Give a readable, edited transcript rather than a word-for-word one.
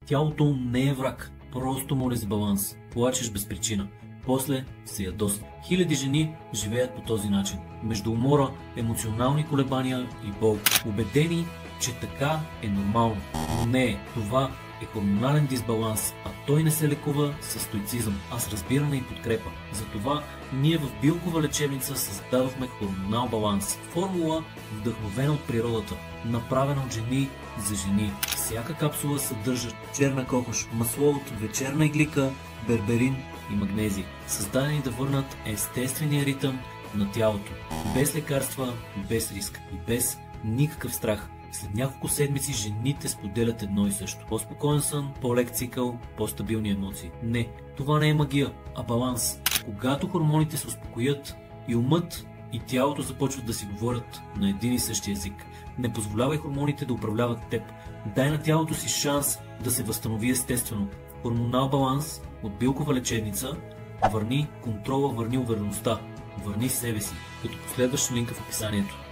Тялото не е враг, просто моли за баланс. Плачеш без причина. После се ядосва. Хиляди жени живеят по този начин. Между умора, емоционални колебания и болка. Убедени, че така е нормално. Но не е. Това е хормонален дисбаланс, а той не се лекува със стоицизъм, а с разбиране и подкрепа. Затова ние в Билкова лечебница създадохме хормонал баланс. Формула, вдъхновена от природата, направена от жени за жени. Всяка капсула съдържа черна кокош, масло от вечерна иглика, берберин и магнезий, създадени да върнат естествения ритъм на тялото. Без лекарства, без риск и без никакъв страх. След няколко седмици жените споделят едно и също. По-спокоен сън, по-лек цикъл, по-стабилни емоции. Не, това не е магия, а баланс. Когато хормоните се успокоят и умът и тялото започват да си говорят на един и същи език. Не позволявай хормоните да управляват теб. Дай на тялото си шанс да се възстанови естествено. Хормонал баланс от Билкова лечебница. Върни контрола, върни увереността, върни себе си, като последваш линка в описанието.